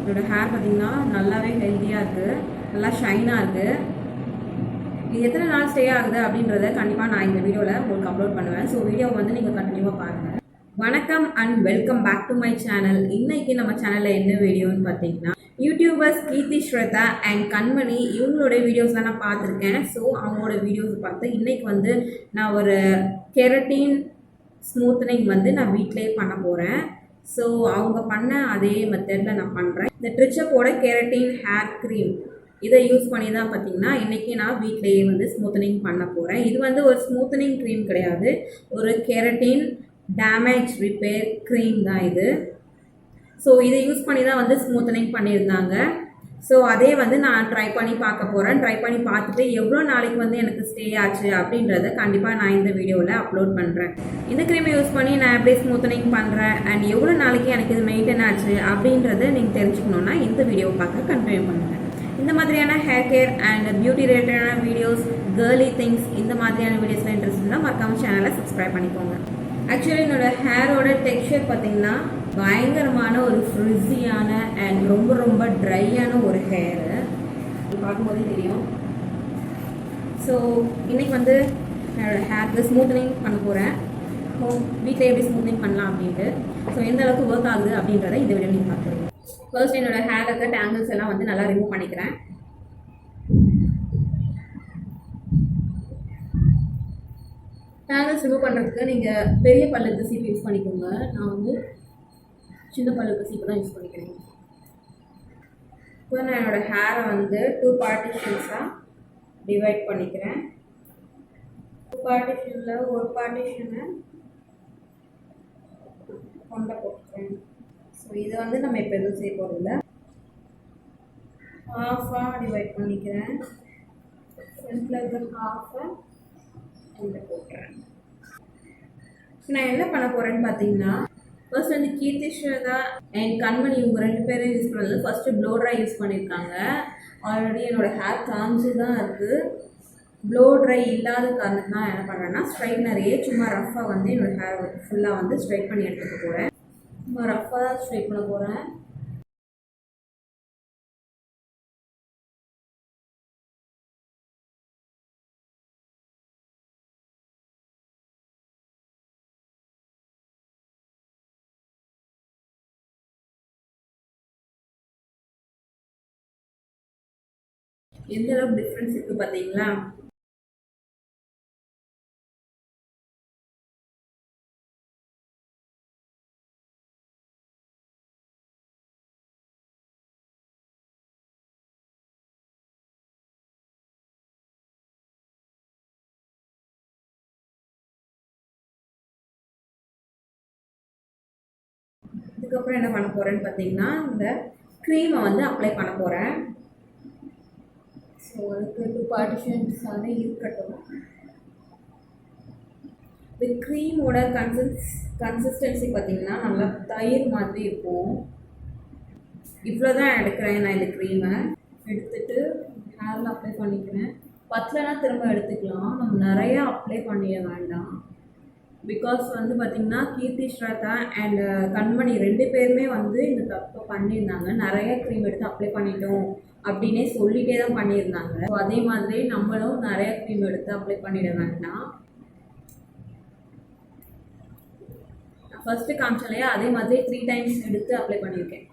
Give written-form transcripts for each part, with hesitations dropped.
என்னோடய ஹேர் பார்த்திங்கன்னா நல்லாவே ஹெல்த்தியாக இருக்குது, நல்லா ஷைனாக இருக்குது. இது எத்தனை நாள் ஸ்டே ஆகுது அப்படின்றத கண்டிப்பாக நான் இந்த வீடியோவில் உங்களுக்கு அப்லோட் பண்ணுவேன். ஸோ வீடியோவை வந்து நீங்கள் கண்டினியூவாக பாருங்கள். வணக்கம் and welcome back to my channel. இன்றைக்கி நம்ம சேனலில் என்ன வீடியோன்னு பார்த்தீங்கன்னா, யூடியூபர்ஸ் கீர்த்தி ஸ்வேதா அண்ட் கண்மணி இவங்களோட வீடியோஸ்லாம் நான் பார்த்துருக்கேன். ஸோ அவங்களோட வீடியோஸ் பார்த்து இன்றைக்கி வந்து நான் ஒரு கெரட்டின் ஸ்மூத்தனிங் வந்து நான் வீட்டிலேயே பண்ண போகிறேன். ஸோ அவங்க பண்ண அதே மெத்தடில் நான் பண்ணுறேன். இந்த ட்ரிச்சப்போட கெரட்டின் ஹேர் க்ரீம் இதை யூஸ் பண்ணி தான் பார்த்தீங்கன்னா இன்றைக்கி நான் வீட்டிலேயே வந்து ஸ்மூத்தனிங் பண்ண போகிறேன். இது வந்து ஒரு ஸ்மூத்தனிங் க்ரீம் கிடையாது, ஒரு கெரட்டின் டேமேஜ் ரிப்பேர் க்ரீம் தான் இது. ஸோ இதை யூஸ் பண்ணி தான் வந்து ஸ்மூத்தனிங் பண்ணியிருந்தாங்க. ஸோ அதே வந்து நான் ட்ரை பண்ணி பார்க்க போகிறேன். ட்ரை பண்ணி பார்த்துட்டு எவ்வளோ நாளைக்கு வந்து எனக்கு ஸ்டே ஆச்சு அப்படின்றத கண்டிப்பாக நான் இந்த வீடியோவில் அப்லோட் பண்ணுறேன். இந்த க்ரீமை யூஸ் பண்ணி நான் எப்படி ஸ்மூத்தனிங் பண்ணுறேன் அண்ட் எவ்வளோ நாளைக்கு எனக்கு இது மெயின்டைன் ஆச்சு அப்படின்றத நீங்கள் தெரிஞ்சுக்கணுன்னா இந்த வீடியோவை பார்க்க கண்டினியூ பண்ணுங்கள். இந்த மாதிரியான ஹேர் கேர் அண்ட் பியூட்டி ரிலேட்டடான வீடியோஸ், கேர்லி திங்ஸ், இந்த மாதிரியான வீடியோஸ்லாம் இன்ட்ரெஸ்ட் இருந்தால் மறக்காம சேனலை சப்ஸ்கிரைப் பண்ணிக்கோங்க. ஆக்சுவலி என்னோட ஹேரோட டெக்ஸ்சர் பார்த்தீங்கன்னா பயங்கரமான ஒரு ஃப்ரிஸியான அண்ட் ரொம்ப ரொம்ப ட்ரையான ஒரு ஹேரு, பார்க்கும்போதே தெரியும். ஸோ இன்றைக்கி வந்து என்னோடய ஹேருக்கு ஸ்மூத்தனிங் பண்ண போகிறேன். ஸோ வீட்டில் எப்படி ஸ்மூத்தனிங் பண்ணலாம் அப்படின்ட்டு, ஸோ எந்த அளவுக்கு ஒர்க் ஆகுது அப்படின்றத இந்த வீடியோ நீங்கள் பார்த்துருங்க. ஃபர்ஸ்ட் என்னோடய ஹேர் இருக்க டேங்கிள்ஸ் எல்லாம் வந்து நல்லா ரிமூவ் பண்ணிக்கிறேன். டேங்கிள்ஸ் ரிமூவ் பண்ணுறதுக்கு நீங்கள் பெரிய பல்லுக்கு சீப்பு யூஸ் பண்ணிக்கோங்க. நான் வந்து சின்ன பல்லுக்கு சீப்பு தான் யூஸ் பண்ணிக்கிறேன். இப்போ நான் என்னோடய ஹேரை வந்து 2 பார்ட்டிஷன்ஸாக டிவைட் பண்ணிக்கிறேன். 2 பார்ட்டிஷனில் ஒரு பார்ட்டிஷனை கொண்டை போட்டுக்கிறேன். ஸோ இதை வந்து நம்ம இப்போ எதுவும் செய்ய போகிறதில்ல. ஹாஃபாக டிவைட் பண்ணிக்கிறேன். ஃப்ரண்ட்டில் இருக்க ஹாஃபை கொண்டை போட்டுறேன். நான் என்ன பண்ண போகிறேன்னு பார்த்தீங்கன்னா, ஃபர்ஸ்ட் வந்து கீர்த்தி ஸ்வேதா அண்ட் கண்மணி இவங்க 2 பேரும் யூஸ் பண்ணது ஃபஸ்ட்டு ப்ளோ ட்ரை யூஸ் பண்ணியிருக்காங்க. ஆல்ரெடி என்னோடய ஹேர் காஞ்சி தான் இருக்குது. ப்ளோ ட்ரை இல்லாத காரணத்துக்கு நான் என்ன பண்ணுறேன்னா, ஸ்ட்ரைட்னரையே சும்மா ரஃபாக வந்து என்னோடய ஹேர் ஃபுல்லாக வந்து ஸ்ட்ரைட் பண்ணி எடுத்துக்க போகிறேன். சும்மா ரஃபாக தான் ஸ்ட்ரைட் பண்ண போகிறேன். எந்த அளவுக்கு டிஃப்ரென்ஸ் இருக்குது பார்த்தீங்களா? இதுக்கப்புறம் என்ன பண்ண போகிறேன்னு பார்த்தீங்கன்னா, இந்த க்ரீமை வந்து அப்ளை பண்ண போகிறேன். ஸோ அதுக்கு 2 பார்ட்டிஷன்ஸாக இருக்கட்டும். இந்த க்ரீமோட கன்சிஸ்டன்சி பார்த்தீங்கன்னா நல்லா தயிர் மாதிரி இருக்கும். இவ்வளோ தான் எடுக்கிறேன் நான். இந்த க்ரீமை எடுத்துகிட்டு ஹேரில் அப்ளை பண்ணிக்கிறேன். பத்தலைனா திரும்ப எடுத்துக்கலாம். நம்ம நிறையா அப்ளை பண்ணிட வேண்டாம். பிகாஸ் வந்து பார்த்திங்கன்னா கீர்த்தி ஸ்வேதா அண்ட் கண்மணி 2 பேருமே வந்து இந்த தப்பை பண்ணியிருந்தாங்க. நிறைய க்ரீம் எடுத்து அப்ளை பண்ணிட்டோம் அப்படின்னே சொல்லிகிட்டே தான் பண்ணியிருந்தாங்க. ஸோ அதே மாதிரி நம்மளும் நிறைய க்ரீம் எடுத்து அப்ளை பண்ணிட வேண்டாம். நான் ஃபஸ்ட்டு காமிச்சலையா, அதே மாதிரி 3 டைம்ஸ் எடுத்து அப்ளை பண்ணியிருக்கேன்.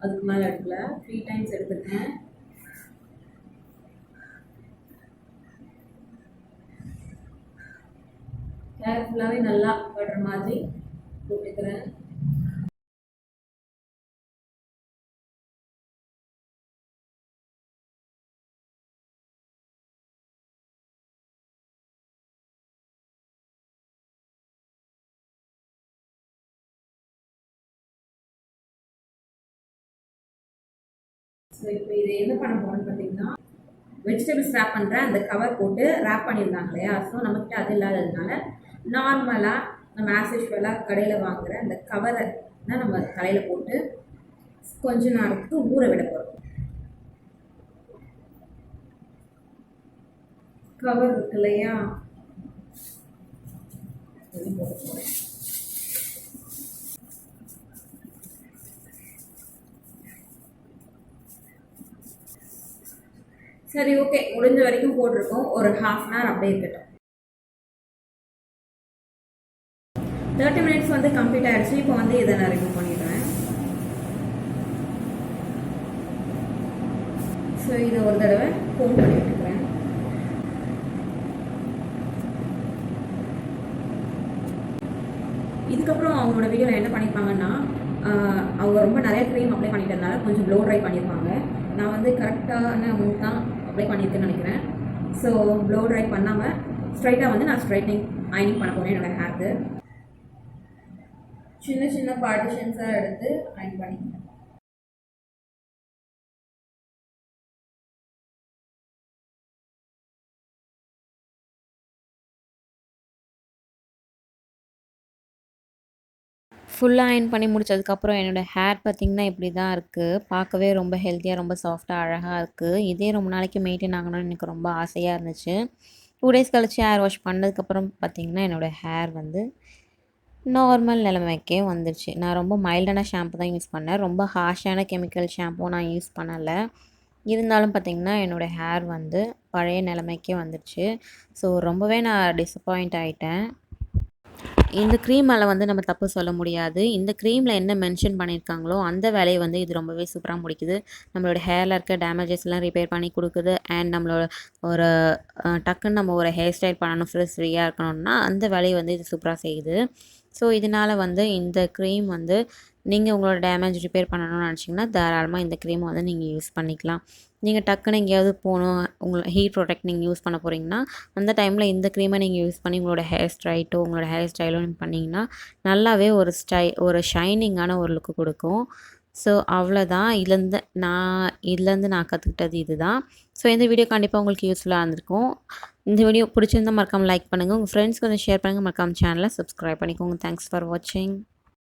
அதுக்கு மேலே எடுக்கல, 3 டைம்ஸ் எடுத்துருக்கேன். ஹேர் ஃபுல்லாகவே நல்லா படுற மாதிரி போட்டுக்கிறேன். ஸோ இப்போ இது என்ன பண்ண போகிறோன்னு பார்த்தீங்கன்னா, வெஜிடபிள்ஸ் ரேப் பண்ணுறேன். அந்த கவர் போட்டு ரேப் பண்ணியிருந்தாங்க இல்லையா? ஸோ நம்மக்கிட்ட அது இல்லாததுனால நார்மலாக நம்ம ஆஸ் யூஷுவலாக கடையில் வாங்குகிற அந்த கவரை தான் நம்ம தலையில் போட்டு கொஞ்ச நேரத்துக்கு ஊற விட போகிறோம். கவர் இருக்கு இல்லையா, போட்டு போகிறேன். சரி ஓகே, முடிஞ்ச வரைக்கும் போட்டிருக்கோம். ஒரு ½ அன் ஹவர் அப்படியே இருக்கட்டும். 30 மினிட்ஸ் வந்து கம்ப்ளீட் ஆகிடுச்சு. இப்போ வந்து இதை நான் ரிமூவ் பண்ணிடுறேன். ஸோ இதை ஒரு தடவை கோம் பண்ணி விட்டுக்கிறேன். இதுக்கப்புறம் அவங்களோட வீடியோவில் என்ன பண்ணியிருப்பாங்கன்னா, அவங்க ரொம்ப நிறைய க்ரீம் அப்ளை பண்ணிட்டதுனால கொஞ்சம் ப்ளோ ட்ரை பண்ணியிருப்பாங்க. நான் வந்து கரெக்டான அமௌண்ட் தான் அப்ளை பண்ணியிருக்கேன்னு நினைக்கிறேன். ஸோ ப்ளோ ட்ரை பண்ணாமல் ஸ்ட்ரைட்டாக வந்து நான் ஸ்ட்ரைட்னிங் அயனிங் பண்ண போகிறேன் என்னோடய ஹேருக்கு. சின்ன சின்ன பார்ட்டிஷன்ஸாக எடுத்து அயன் பண்ணிக்கிறேன். ஃபுல்லாக அயர்ன் பண்ணி முடிச்சதுக்கப்புறம் என்னோடய ஹேர் பார்த்திங்கன்னா இப்படி தான் இருக்குது. பார்க்கவே ரொம்ப ஹெல்த்தியாக, ரொம்ப சாஃப்டாக, அழகாக இருக்குது. இதே ரொம்ப நாளைக்கு மெயின்டைன் ஆகணும்னு எனக்கு ரொம்ப ஆசையாக இருந்துச்சு. 2 டேஸ் கழிச்சு ஹேர் வாஷ் பண்ணதுக்கப்புறம் பார்த்திங்கன்னா என்னோடய ஹேர் வந்து நார்மல் நிலைமைக்கே வந்துடுச்சு. நான் ரொம்ப மைல்டான ஷாம்பு தான் யூஸ் பண்ணேன். ரொம்ப ஹார்ஷான கெமிக்கல் ஷாம்பும் நான் யூஸ் பண்ணலை. இருந்தாலும் பார்த்திங்கன்னா என்னோடய ஹேர் வந்து பழைய நிலைமைக்கே வந்துடுச்சு. ஸோ ரொம்பவே நான் டிசப்பாயிண்ட் ஆகிட்டேன். இந்த க்ரீம் மேலே வந்து நம்ம தப்பு சொல்ல முடியாது. இந்த க்ரீமில் என்ன மென்ஷன் பண்ணியிருக்காங்களோ அந்த வேலையை வந்து இது ரொம்பவே சூப்பராக முடிக்குது. நம்மளோட ஹேரில் இருக்க டேமேஜஸ்லாம் ரிப்பேர் பண்ணி கொடுக்குது. அண்ட் நம்மளோட ஒரு டக்குன்னு நம்ம ஒரு ஹேர் ஸ்டைல் பண்ணணும், ஃப்ரீயாக இருக்கணும்னா அந்த வேலையை வந்து இது சூப்பராக செய்யுது. ஸோ இதனால் வந்து இந்த க்ரீம் வந்து நீங்கள் உங்களோட டேமேஜ் ரிப்பேர் பண்ணணும்னு நினச்சிங்கன்னா தாராளமாக இந்த க்ரீமை வந்து நீங்கள் யூஸ் பண்ணிக்கலாம். நீங்கள் டக்குன்னு எங்கேயாவது போகணும், உங்களை ஹீட் ப்ரொடெக்ட் நீங்கள் யூஸ் பண்ண போகிறீங்கன்னா அந்த டைமில் இந்த க்ரீமை நீங்கள் யூஸ் பண்ணி உங்களோட ஹேர் ஸ்டைலோ பண்ணிங்கன்னா நல்லாவே ஒரு ஷைனிங்கான ஒரு லுக்கு கொடுக்கும். ஸோ அவ்வளோதான். இதுலேருந்து நான் கற்றுக்கிட்டது இதுதான். ஸோ இந்த வீடியோ கண்டிப்பாக உங்களுக்கு யூஸ்ஃபுல்லாக இருந்திருக்கும். இந்த வீடியோ பிடிச்சிருந்தால் மறக்காமல் லைக் பண்ணுங்கள். உங்கள் ஃப்ரெண்ட்ஸ்க்கு வந்து ஷேர் பண்ணுங்கள். மறக்காமல் சேனலை சப்ஸ்கிரைப் பண்ணிக்கோங்க. தேங்க்ஸ் ஃபார் வாட்சிங்.